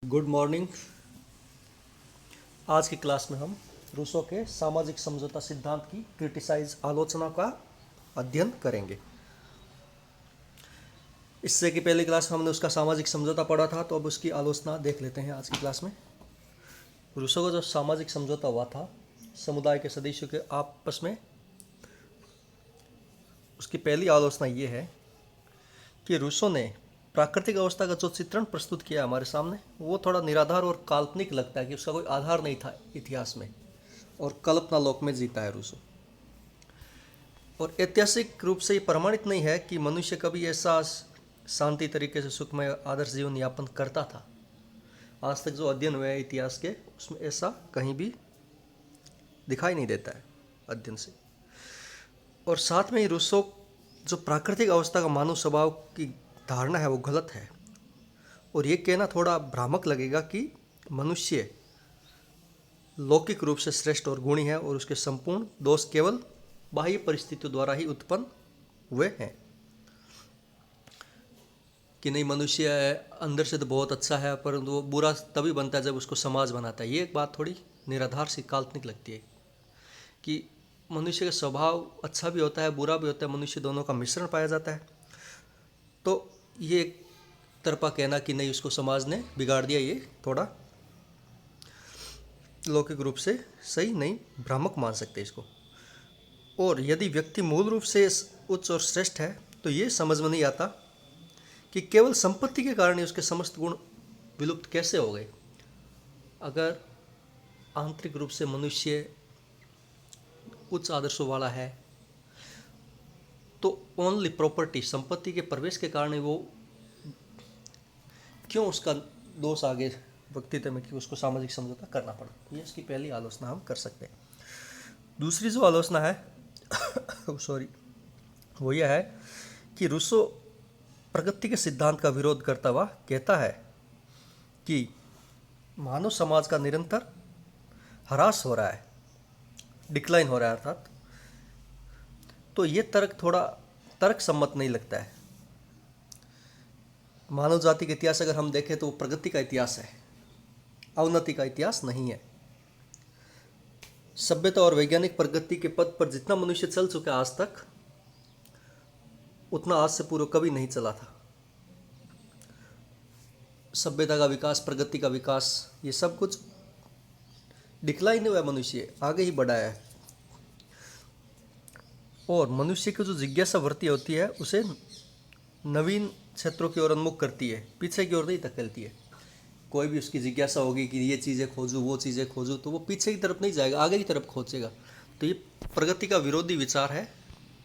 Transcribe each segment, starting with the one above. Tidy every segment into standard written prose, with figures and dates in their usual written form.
Good morning. आज की class में हम रूसो के सामाजिक समझौता सिद्धांत की क्रिटिसाइज आलोचना का अध्ययन करेंगे। इससे की पहली क्लास में हमने उसका सामाजिक समझौता पढ़ा था, तो अब उसकी आलोचना देख लेते हैं आज की क्लास में। रूसो का जो सामाजिक समझौता हुआ था समुदाय के सदस्यों के आपस में, उसकी पहली आलोचना ये है कि रूसो ने प्राकृतिक अवस्था का जो चित्रण प्रस्तुत किया हमारे सामने वो थोड़ा निराधार और काल्पनिक लगता है कि उसका कोई आधार नहीं था इतिहास में, और कल्पना लोक में जीता है रूसो। और ऐतिहासिक रूप से ये प्रमाणित नहीं है कि मनुष्य कभी ऐसा शांति तरीके से सुखमय आदर्श जीवन यापन करता था। आज तक जो अध्ययन हुआ है इतिहास के, उसमें ऐसा कहीं भी दिखाई नहीं देता है अध्ययन से। और साथ में ही रूसो जो प्राकृतिक अवस्था का मानव स्वभाव की धारणा है वो गलत है, और ये कहना थोड़ा भ्रामक लगेगा कि मनुष्य लौकिक रूप से श्रेष्ठ और गुणी है और उसके संपूर्ण दोष केवल बाह्य परिस्थितियों द्वारा ही उत्पन्न हुए हैं। कि नहीं, मनुष्य अंदर से तो बहुत अच्छा है, परंतु वो बुरा तभी बनता है जब उसको समाज बनाता है। ये एक बात थोड़ी निराधार सी काल्पनिक लगती है कि मनुष्य का स्वभाव अच्छा भी होता है, बुरा भी होता है, मनुष्य दोनों का मिश्रण पाया जाता है। तो ये एक तरफा कहना कि नहीं उसको समाज ने बिगाड़ दिया, ये थोड़ा लौकिक रूप से सही नहीं, भ्रामक मान सकते इसको। और यदि व्यक्ति मूल रूप से उच्च और श्रेष्ठ है तो ये समझ में नहीं आता कि केवल संपत्ति के कारण ही उसके समस्त गुण विलुप्त कैसे हो गए। अगर आंतरिक रूप से मनुष्य उच्च आदर्शों वाला है तो ओनली प्रॉपर्टी, संपत्ति के प्रवेश के कारण ही वो क्यों उसका दोष आगे व्यक्तित्व में कि उसको सामाजिक समझौता करना पड़ा। ये इसकी पहली आलोचना हम कर सकते हैं। दूसरी जो आलोचना है वो यह है कि रूसो प्रगति के सिद्धांत का विरोध करता हुआ कहता है कि मानव समाज का निरंतर ह्रास हो रहा है, डिक्लाइन हो रहा है अर्थात। तो ये तर्क थोड़ा तर्क सम्मत नहीं लगता है। मानव जाति का इतिहास अगर हम देखें तो वो प्रगति का इतिहास है, अवनति का इतिहास नहीं है। सभ्यता और वैज्ञानिक प्रगति के पथ पर जितना मनुष्य चल चुका है आज तक, उतना आज से पूर्व कभी नहीं चला था। सभ्यता का विकास, प्रगति का विकास, ये सब कुछ डिक्लाइन हुआ है, मनुष्य आगे ही बढ़ा है। और मनुष्य की जो जिज्ञासा वृत्ति होती है उसे नवीन क्षेत्रों की ओर उन्मुख करती है, पीछे की ओर नहीं धकेलती है। कोई भी उसकी जिज्ञासा होगी कि ये चीज़ें खोजूँ, वो चीज़ें खोजूँ, तो वो पीछे की तरफ नहीं जाएगा, आगे की तरफ खोजेगा। तो ये प्रगति का विरोधी विचार है।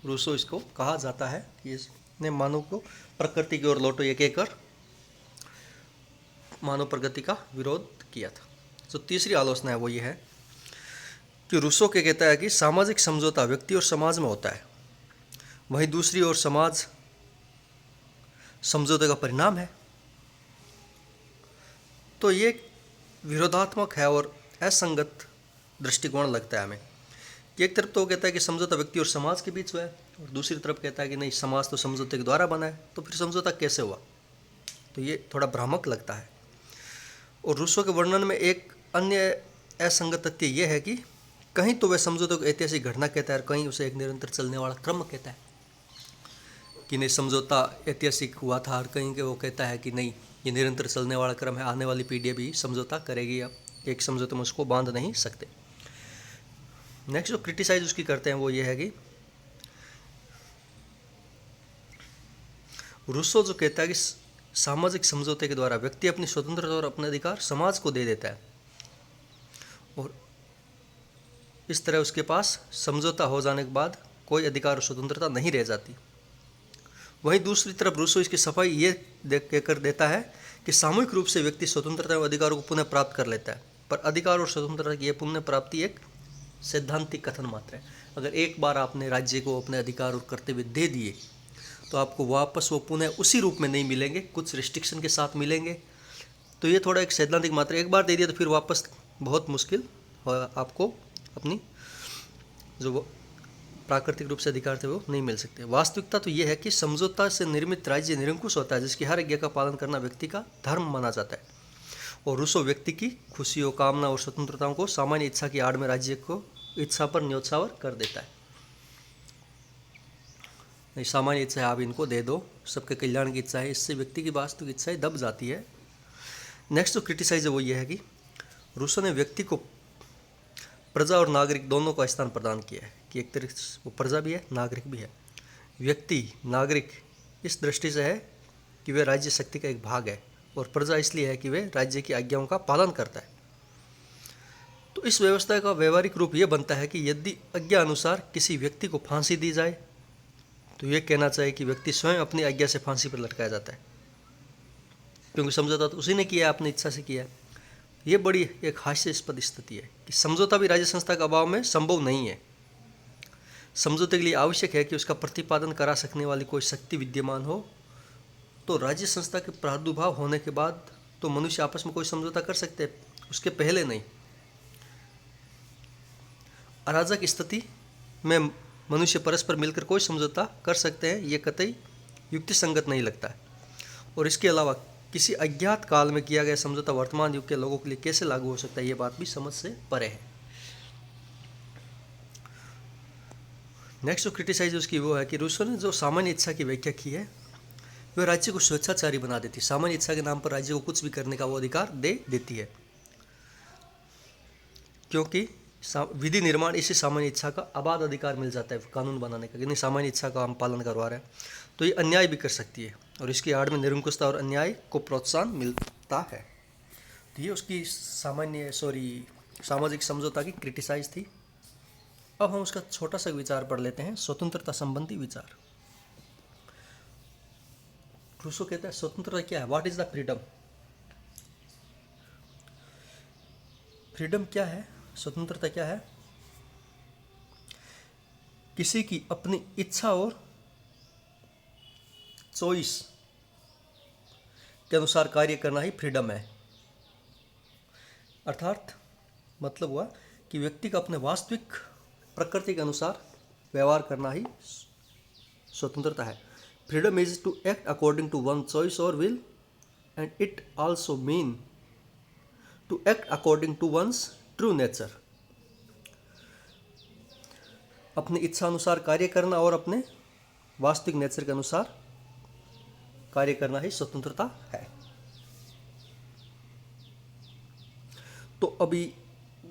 रूसो इसको कहा जाता है कि इसने मानव को प्रकृति की ओर लौटो ये कहकर मानव प्रगति का विरोध किया था। तो तीसरी आलोचना है वो ये है कि रूसो के कहता है कि सामाजिक समझौता व्यक्ति और समाज में होता है, वहीं दूसरी ओर समाज समझौते का परिणाम है। तो ये विरोधात्मक है और असंगत दृष्टिकोण लगता है हमें। एक तरफ तो कहता है कि समझौता व्यक्ति और समाज के बीच हुआ है, और दूसरी तरफ कहता है कि नहीं, समाज तो समझौते के द्वारा बना है, तो फिर समझौता कैसे हुआ। तो ये थोड़ा भ्रामक लगता है। और रूसो के वर्णन में एक अन्य असंगत तथ्य यह है कि कहीं तो वह समझौते को ऐतिहासिक घटना कहता है और कहीं उसे एक निरंतर चलने वाला क्रम कहता है कि नहीं समझौता ऐतिहासिक हुआ था, और कहीं के वो कहता है कि नहीं ये निरंतर चलने वाला क्रम है, आने वाली पीढ़ी भी समझौता करेगी, या एक समझौते में उसको बांध नहीं सकते। नेक्स्ट जो क्रिटिसाइज उसकी करते हैं वो ये है कि रूसो जो कहता है कि सामाजिक समझौते के द्वारा व्यक्ति अपनी स्वतंत्रता और अपने अधिकार समाज को दे देता है, और इस तरह उसके पास समझौता हो जाने के बाद कोई अधिकार और स्वतंत्रता नहीं रह जाती। वहीं दूसरी तरफ रूसो इसकी सफाई ये कहकर देता है कि सामूहिक रूप से व्यक्ति स्वतंत्रता और अधिकारों को पुनः प्राप्त कर लेता है, पर अधिकार और स्वतंत्रता की यह पुनः प्राप्ति एक सैद्धांतिक कथन मात्र है। अगर एक बार आपने राज्य को अपने अधिकार और कर्तव्य दे दिए तो आपको वापस वो पुनः उसी रूप में नहीं मिलेंगे, कुछ रिस्ट्रिक्शन के साथ मिलेंगे। तो ये थोड़ा एक सैद्धांतिक मात्र, एक बार दे दिया तो फिर वापस बहुत मुश्किल आपको अपनी जो प्राकृतिक रूप से अधिकार थे वो नहीं मिल सकते। वास्तविकता तो ये है कि समझौता से निर्मित राज्य निरंकुश होता है, जिसकी हर आज्ञा का पालन करना व्यक्ति का धर्म माना जाता है, और रूसो व्यक्ति की खुशियों, कामना और स्वतंत्रताओं को सामान्य इच्छा की आड़ में राज्य को इच्छा पर न्योछावर कर देता है। नहीं, सामान्य इच्छा है, आप इनको दे दो, सबके कल्याण की इच्छा है, इससे व्यक्ति की वास्तविक इच्छाएं दब जाती है। नेक्स्ट जो क्रिटिसाइज है वो ये है कि रूसो ने व्यक्ति को प्रजा और नागरिक दोनों का स्थान प्रदान किया है, कि एक तरह से वो प्रजा भी है, नागरिक भी है। व्यक्ति, नागरिक इस दृष्टि से है कि वे राज्य शक्ति का एक भाग है, और प्रजा इसलिए है कि वे राज्य की आज्ञाओं का पालन करता है। तो इस व्यवस्था का व्यवहारिक रूप यह बनता है कि यदि आज्ञा अनुसार किसी व्यक्ति को फांसी दी जाए तो यह कहना चाहिए कि व्यक्ति स्वयं अपनी आज्ञा से फांसी पर लटकाया जाता है, क्योंकि समझौता तो उसी ने किया है, अपनी इच्छा से किया है। ये बड़ी एक हास्यास्पद स्थिति है कि समझौता भी राज्य संस्था के अभाव में संभव नहीं है। समझौते के लिए आवश्यक है कि उसका प्रतिपादन करा सकने वाली कोई शक्ति विद्यमान हो। तो राज्य संस्था के प्रादुर्भाव होने के बाद तो मनुष्य आपस में कोई समझौता कर सकते हैं, उसके पहले नहीं। अराजक स्थिति में मनुष्य परस्पर मिलकर कोई समझौता कर सकते हैं, ये कतई युक्ति संगत नहीं लगता है। और इसके अलावा किसी अज्ञात काल में किया गया समझौता वर्तमान युग के लोगों के लिए कैसे लागू हो सकता है, ये बात भी समझ से परे है। नेक्स्ट जो क्रिटिसाइज उसकी वो है कि रूसो ने जो सामान्य इच्छा की व्याख्या की है वह राज्य को स्वेच्छाचारी बना देती है। सामान्य इच्छा के नाम पर राज्य को कुछ भी करने का वो अधिकार दे देती है, क्योंकि विधि निर्माण इसी सामान्य इच्छा का अबाध अधिकार मिल जाता है कानून बनाने का, यानी सामान्य इच्छा का हम पालन करवा रहे हैं तो ये अन्याय भी कर सकती है, और इसकी आड़ में निरंकुशता और अन्याय को प्रोत्साहन मिलता है। तो ये उसकी सामाजिक समझौता की क्रिटिसाइज थी। अब हम उसका छोटा सा विचार पढ़ लेते हैं, स्वतंत्रता संबंधी विचार। रूसो कहता है स्वतंत्रता क्या है, what is the freedom. Freedom क्या है, स्वतंत्रता क्या है? किसी की अपनी इच्छा और चॉइस के अनुसार कार्य करना ही फ्रीडम है। अर्थात मतलब हुआ कि व्यक्ति का अपने वास्तविक प्रकृति के अनुसार व्यवहार करना ही स्वतंत्रता है। Freedom is to act according to one choice और will, and it also mean to act according to one's true nature. अपनी इच्छा अनुसार कार्य करना और अपने वास्तविक नेचर के अनुसार कार्य करना ही स्वतंत्रता है। तो अभी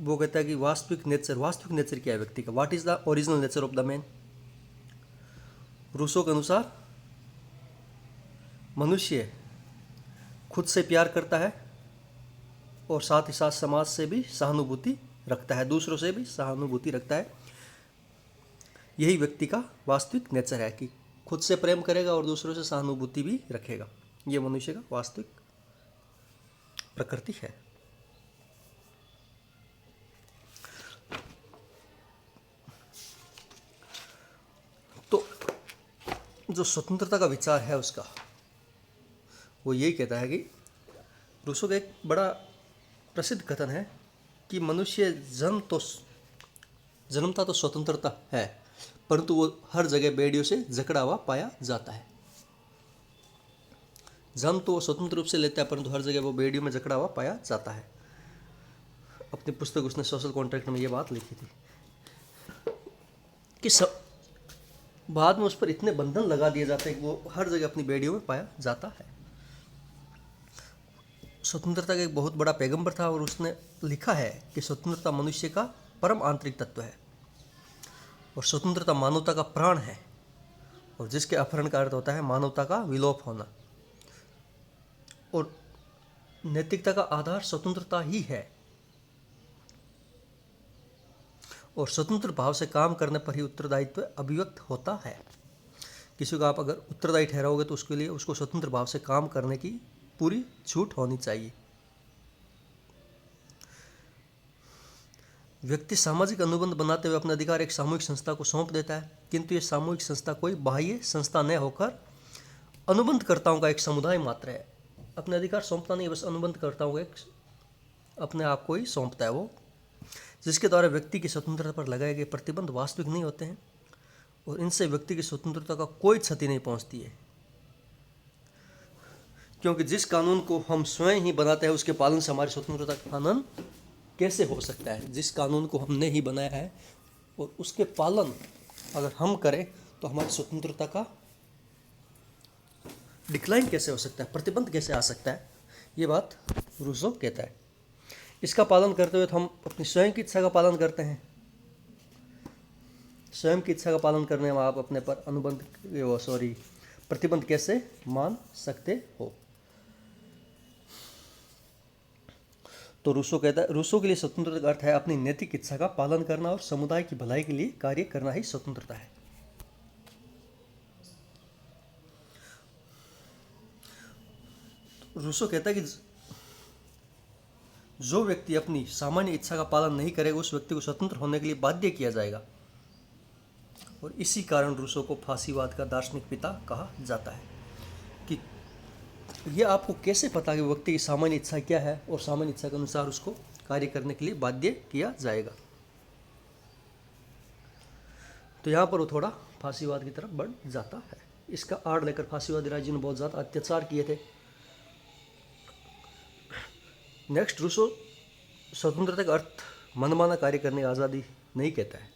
वो कहता है कि वास्तविक नेचर क्या है व्यक्ति का, what is the original nature of the man. Rousseau के अनुसार मनुष्य खुद से प्यार करता है और साथ ही साथ समाज से भी सहानुभूति रखता है, दूसरों से भी सहानुभूति रखता है। यही व्यक्ति का वास्तविक नेचर है कि खुद से प्रेम करेगा और दूसरों से सहानुभूति भी रखेगा। ये मनुष्य का वास्तविक प्रकृति है। तो जो स्वतंत्रता का विचार है उसका वो यही कहता है कि रूसो का एक बड़ा प्रसिद्ध कथन है कि मनुष्य जन्मता तो स्वतंत्रता है, परंतु वो हर जगह बेड़ियों से जकड़ा हुआ पाया जाता है। जन्म तो वो स्वतंत्र रूप से लेता है, परंतु हर जगह वो बेड़ियों में जकड़ा हुआ पाया जाता है। अपनी पुस्तक उसने सोशल कॉन्ट्रैक्ट में ये बात लिखी थी कि बाद में उस पर इतने बंधन लगा दिए जाते हैं कि वो हर जगह अपनी बेड़ियों में पाया जाता है। स्वतंत्रता का एक बहुत बड़ा पैगंबर था और उसने लिखा है कि स्वतंत्रता मनुष्य का परम आंतरिक तत्व है और स्वतंत्रता मानवता का प्राण है, और जिसके अपहरण का अर्थ होता है मानवता का विलोप होना। और नैतिकता का आधार स्वतंत्रता ही है, और स्वतंत्र भाव से काम करने पर ही उत्तरदायित्व अभिव्यक्त होता है। किसी को आप अगर उत्तरदायी ठहराओगे तो उसके लिए उसको स्वतंत्र भाव से काम करने की पूरी छूट होनी चाहिए। व्यक्ति सामाजिक अनुबंध बनाते हुए अपना अधिकार एक सामूहिक संस्था को सौंप देता है, किंतु यह सामूहिक संस्था कोई बाह्य संस्था न होकर अनुबंधकर्ताओं का एक समुदाय मात्र है। अपने अधिकार सौंपता नहीं, बस अनुबंधकर्ताओं को एक अपने आप को ही सौंपता है वो, जिसके द्वारा व्यक्ति की स्वतंत्रता पर लगाए गए प्रतिबंध वास्तविक नहीं होते हैं और इनसे व्यक्ति की स्वतंत्रता का कोई क्षति नहीं पहुंचती है, क्योंकि जिस कानून को हम स्वयं ही बनाते हैं उसके पालन से हमारी स्वतंत्रता का हनन कैसे हो सकता है। जिस कानून को हमने ही बनाया है और उसके पालन अगर हम करें तो हमारी स्वतंत्रता का डिक्लाइन कैसे हो सकता है, प्रतिबंध कैसे आ सकता है, ये बात रूसो कहता है। इसका पालन करते हुए तो हम अपनी स्वयं की इच्छा का पालन करते हैं। स्वयं की इच्छा का पालन करने में आप अपने पर प्रतिबंध कैसे मान सकते हो। तो रूसो कहता है, रूसो के लिए स्वतंत्रता का अर्थ है अपनी नैतिक इच्छा का पालन करना और समुदाय की भलाई के लिए कार्य करना ही स्वतंत्रता है। रूसो कहता है कि जो व्यक्ति अपनी सामान्य इच्छा का पालन नहीं करेगा उस व्यक्ति को स्वतंत्र होने के लिए बाध्य किया जाएगा। और इसी कारण रूसो को फांसीवाद का दार्शनिक पिता कहा जाता है कि यह आपको कैसे पता कि व्यक्ति की सामान्य इच्छा क्या है और सामान्य इच्छा के अनुसार उसको कार्य करने के लिए बाध्य किया जाएगा। तो यहाँ पर वो थोड़ा फांसीवाद की तरफ बढ़ जाता है। इसका आड़ लेकर फांसीवादी राज्यों ने बहुत ज़्यादा अत्याचार किए थे। नेक्स्ट, रूसो स्वतंत्रता का अर्थ मनमाना कार्य करने की आज़ादी नहीं कहता है।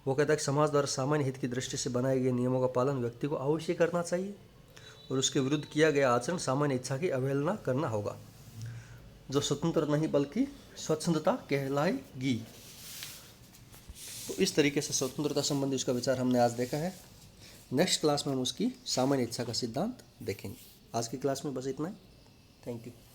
वो कहता है कि समाज द्वारा सामान्य हित की दृष्टि से बनाए गए नियमों का पालन व्यक्ति को अवश्य करना चाहिए और उसके विरुद्ध किया गया आचरण सामान्य इच्छा की अवहेलना करना होगा, जो स्वतंत्र नहीं बल्कि स्वच्छंदता कहलाएगी। तो इस तरीके से स्वतंत्रता संबंधी उसका विचार हमने आज देखा है। नेक्स्ट क्लास में हम उसकी सामान्य इच्छा का सिद्धांत देखेंगे। आज की क्लास में बस इतना ही। Thank you.